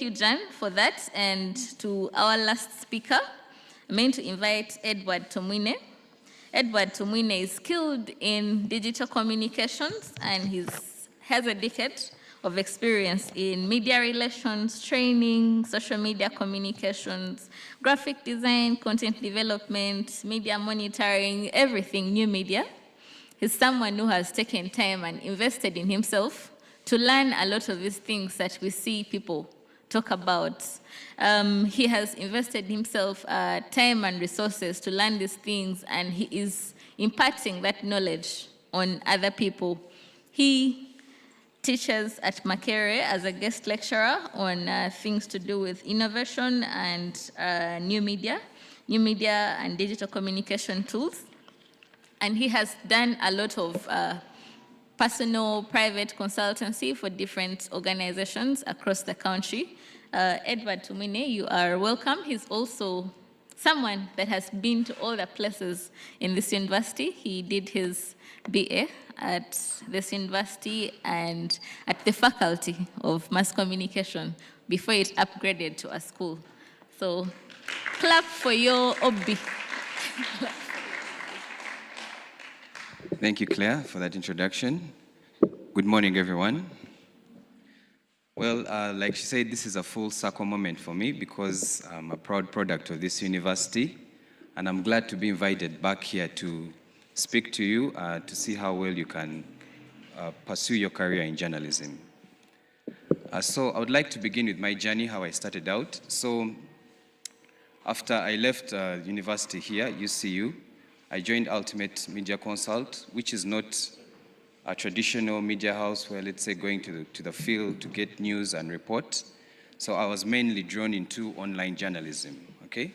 you, Jan, for that. And to our last speaker, I'm going to invite Edward Tumwine. Edward Tumwine is skilled in digital communications, and he has a decade of experience in media relations, training, social media communications, graphic design, content development, media monitoring, everything new media. He's someone who has taken time and invested in himself to learn a lot of these things that we see people talk about. He has invested himself time and resources to learn these things, and he is imparting that knowledge on other people. He teaches at Makerere as a guest lecturer on things to do with innovation and new media and digital communication tools. And he has done a lot of personal, private consultancy for different organizations across the country. Edward Tumwine, you are welcome. He's also someone that has been to all the places in this university. He did his BA at this university and at the Faculty of Mass Communication before it upgraded to a school. So clap for your OB. Thank you, Claire, for that introduction. Good morning, everyone. Well, like she said, this is a full circle moment for me because I'm a proud product of this university, and I'm glad to be invited back here to speak to you to see how well you can pursue your career in journalism. So I would like to begin with my journey, how I started out. So after I left university here, UCU, I joined Ultimate Media Consult, which is not a traditional media house where, let's say, going to the field to get news and report. So I was mainly drawn into online journalism, okay?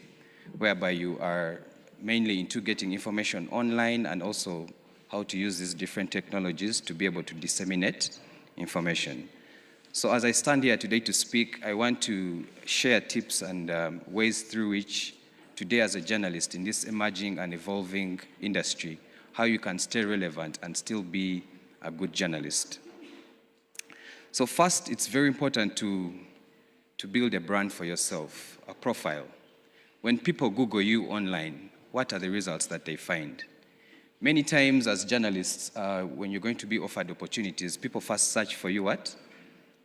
Whereby you are mainly into getting information online and also how to use these different technologies to be able to disseminate information. So as I stand here today to speak, I want to share tips and ways through which today as a journalist in this emerging and evolving industry, how you can stay relevant and still be a good journalist. So first, it's very important to build a brand for yourself, a profile. When people Google you online, what are the results that they find? Many times as journalists, when you're going to be offered opportunities, people first search for you what?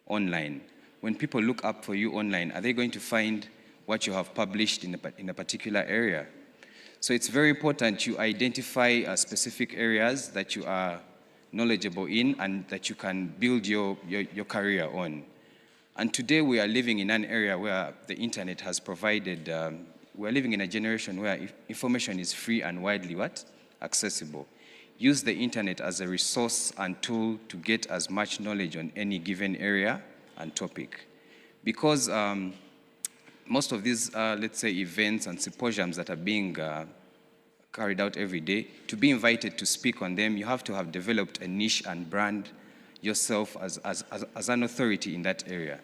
Online. When people look up for you online, are they going to find what you have published in a particular area? So it's very important you identify specific areas that you are knowledgeable in and that you can build your career on. And today we are living in an area where the internet has provided, we're living in a generation where information is free and widely what? Accessible. Use the internet as a resource and tool to get as much knowledge on any given area and topic. Because most of these, let's say, events and symposiums that are being carried out every day, to be invited to speak on them, you have to have developed a niche and brand yourself as an authority in that area.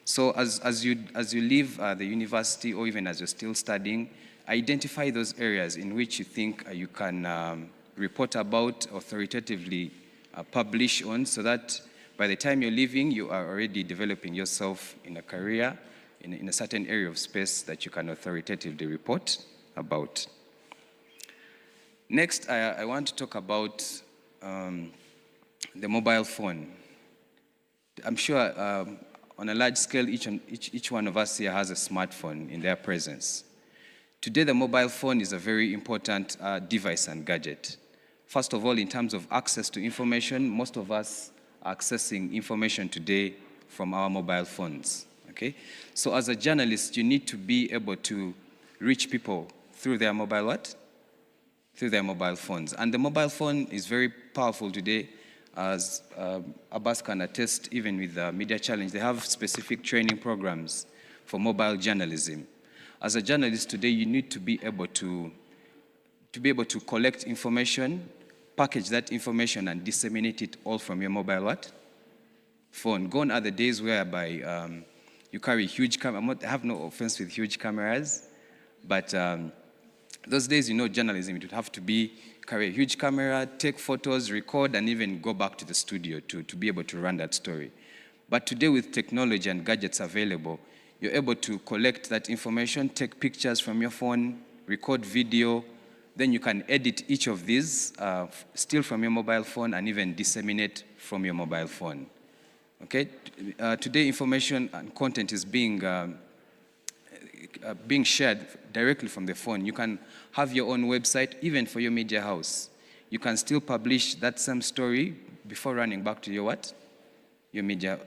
So as you leave the university or even as you're still studying, identify those areas in which you think you can report about, authoritatively publish on, so that by the time you're leaving, you are already developing yourself in a career, in a certain area of space that you can authoritatively report about. Next, I want to talk about the mobile phone. I'm sure on a large scale, each one of us here has a smartphone in their presence. Today, the mobile phone is a very important device and gadget. First of all, in terms of access to information, most of us are accessing information today from our mobile phones, okay? So as a journalist, you need to be able to reach people through their mobile what? Through their mobile phones. And the mobile phone is very powerful today, as Abbas can attest, even with the Media Challenge. They have specific training programs for mobile journalism. As a journalist today, you need to be able to collect information, package that information, and disseminate it all from your mobile what? Phone. Gone are the days whereby you carry huge cameras. I have no offense with huge cameras, but those days, you know, journalism, it would have to be carry a huge camera, take photos, record, and even go back to the studio to be able to run that story. But today with technology and gadgets available, you're able to collect that information, take pictures from your phone, record video, then you can edit each of these, still from your mobile phone, and even disseminate from your mobile phone. Okay? Today, information and content is being shared directly from the phone. You can have your own website, even for your media house. You can still publish that same story before running back to your what? Your media,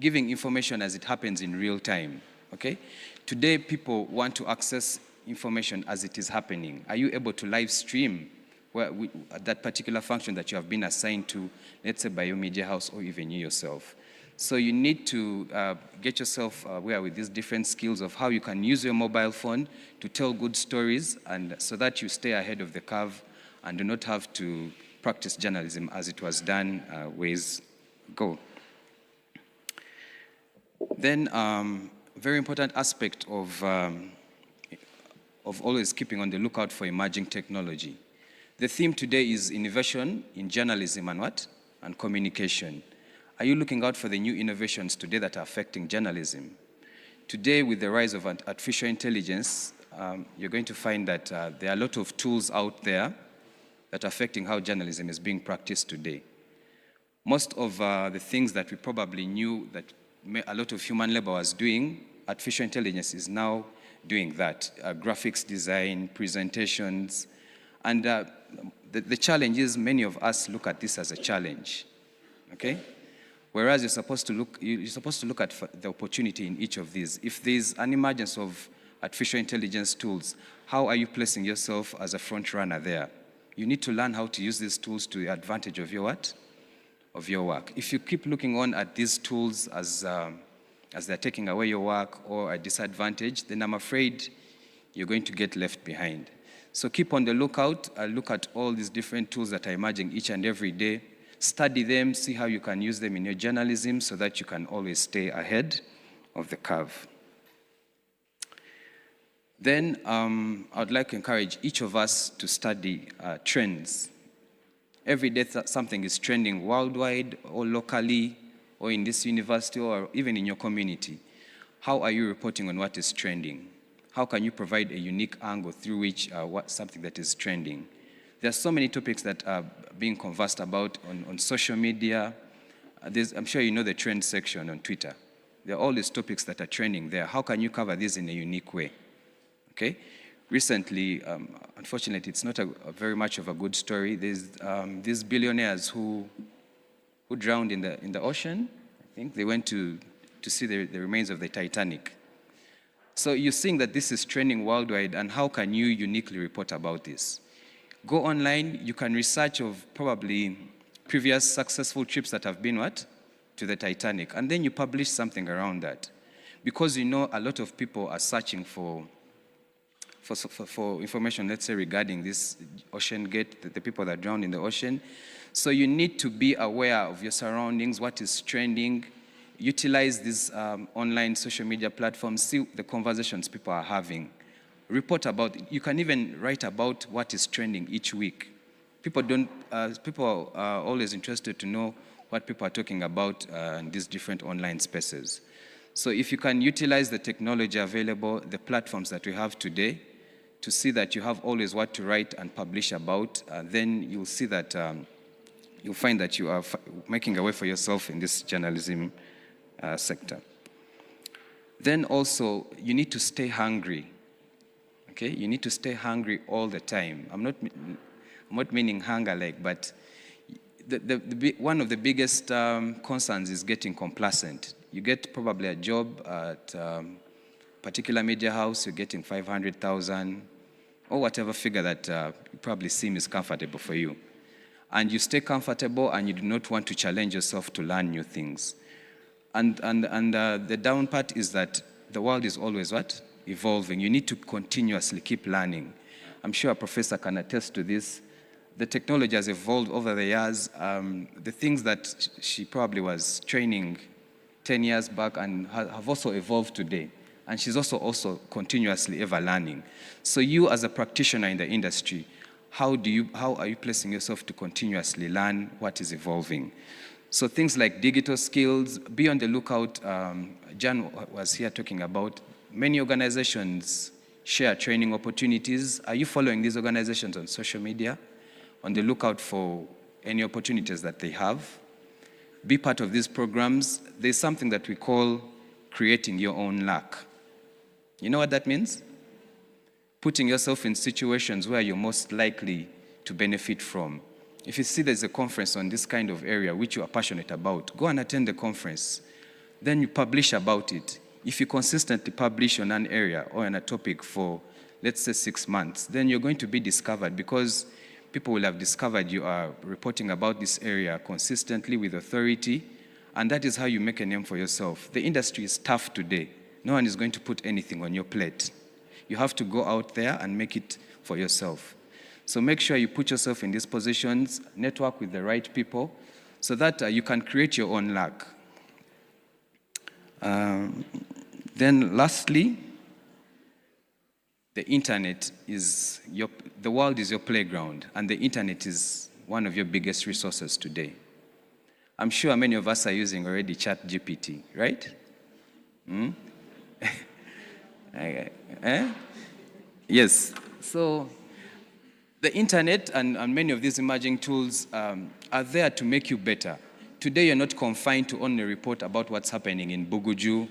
giving information as it happens in real time. Okay? Today, people want to access information as it is happening. Are you able to live stream that particular function that you have been assigned to, let's say by your media house or even you yourself? So you need to get yourself aware with these different skills of how you can use your mobile phone to tell good stories, and so that you stay ahead of the curve and do not have to practice journalism as it was done ways ago. Then, very important aspect of always keeping on the lookout for emerging technology. The theme today is innovation in journalism and what? And communication. Are you looking out for the new innovations today that are affecting journalism? Today, with the rise of artificial intelligence, you're going to find that there are a lot of tools out there that are affecting how journalism is being practiced today. Most of the things that we probably knew that a lot of human labor was doing, artificial intelligence is now doing that. Graphics design, presentations, and the challenge is many of us look at this as a challenge, okay? Whereas you're supposed to look at the opportunity in each of these. If there's an emergence of artificial intelligence tools, how are you placing yourself as a front runner there? You need to learn how to use these tools to the advantage of your what? Of your work. If you keep looking on at these tools as they're taking away your work or a disadvantage, then I'm afraid you're going to get left behind. So keep on the lookout, look at all these different tools that are emerging each and every day, study them, see how you can use them in your journalism so that you can always stay ahead of the curve. Then I would like to encourage each of us to study trends. Every day something is trending worldwide or locally or in this university or even in your community. How are you reporting on what is trending? How can you provide a unique angle through which something that is trending? There are so many topics that are being conversed about on social media. I'm sure you know the trend section on Twitter. There are all these topics that are trending there. How can you cover this in a unique way? Okay? Recently, unfortunately, it's not a very much of a good story. There's these billionaires who drowned in the ocean. I think they went to see the remains of the Titanic. So you're seeing that this is trending worldwide, and how can you uniquely report about this? Go online, you can research of probably previous successful trips that have been to the Titanic, and then you publish something around that. Because you know a lot of people are searching for information, let's say, regarding this ocean gate, the people that drowned in the ocean. So you need to be aware of your surroundings, what is trending, utilize these online social media platforms, see the conversations people are having. Report about it. You can even write about what is trending each week. People are always interested to know what people are talking about in these different online spaces. So if you can utilize the technology available, the platforms that we have today, to see that you have always what to write and publish about, then you'll see that you'll find that you are making a way for yourself in this journalism sector. Then also, you need to stay hungry. Okay, you need to stay hungry all the time. I'm not meaning hunger but one of the biggest concerns is getting complacent. You get probably a job at a particular media house, you're getting 500,000 or whatever figure that you probably seem is comfortable for you. And you stay comfortable and you do not want to challenge yourself to learn new things. And the down part is that the world is always evolving. You need to continuously keep learning. I'm sure a professor can attest to this. The technology has evolved over the years. The things that she probably was training 10 years back and have also evolved today. And she's also continuously ever learning. So you as a practitioner in the industry, how are you placing yourself to continuously learn what is evolving? So things like digital skills, be on the lookout. Jan was here talking about many organizations share training opportunities. Are you following these organizations on social media? On the lookout for any opportunities that they have. Be part of these programs. There's something that we call creating your own luck. You know what that means? Putting yourself in situations where you're most likely to benefit from. If you see there's a conference on this kind of area which you are passionate about, go and attend the conference. Then you publish about it. If you consistently publish on an area or on a topic for, let's say, 6 months, then you're going to be discovered because people will have discovered you are reporting about this area consistently with authority, and that is how you make a name for yourself. The industry is tough today. No one is going to put anything on your plate. You have to go out there and make it for yourself. So make sure you put yourself in these positions, network with the right people, so that you can create your own luck. Then lastly, the internet is the world is your playground, and the internet is one of your biggest resources today. I'm sure many of us are using already ChatGPT, right? Yes. So the internet and many of these emerging tools are there to make you better. Today, you're not confined to only report about what's happening in Buguju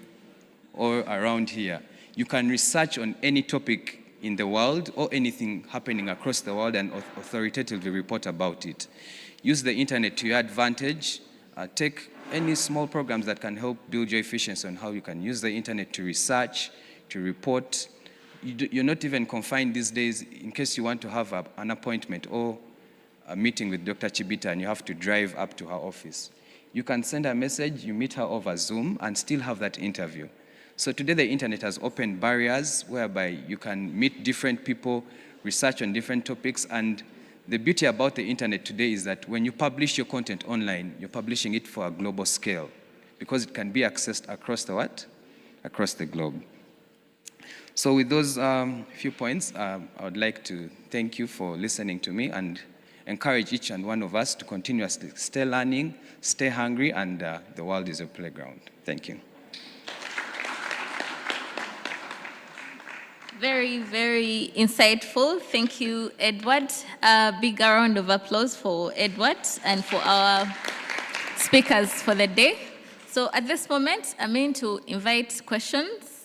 or around here. You can research on any topic in the world or anything happening across the world and authoritatively report about it. Use the internet to your advantage. Take any small programs that can help build your efficiency on how you can use the internet to research, to report. You're not even confined these days in case you want to have an appointment or a meeting with Dr. Chibita and you have to drive up to her office. You can send a message, you meet her over Zoom, and still have that interview. So today the internet has opened barriers whereby you can meet different people, research on different topics, and the beauty about the internet today is that when you publish your content online, you're publishing it for a global scale because it can be accessed across the what? Across the globe. So with those few points, I would like to thank you for listening to me and encourage each and one of us to continuously stay learning, stay hungry, and the world is a playground. Thank you. Very, very insightful. Thank you, Edward. A big round of applause for Edward and for our speakers for the day. So at this moment, I'm going to invite questions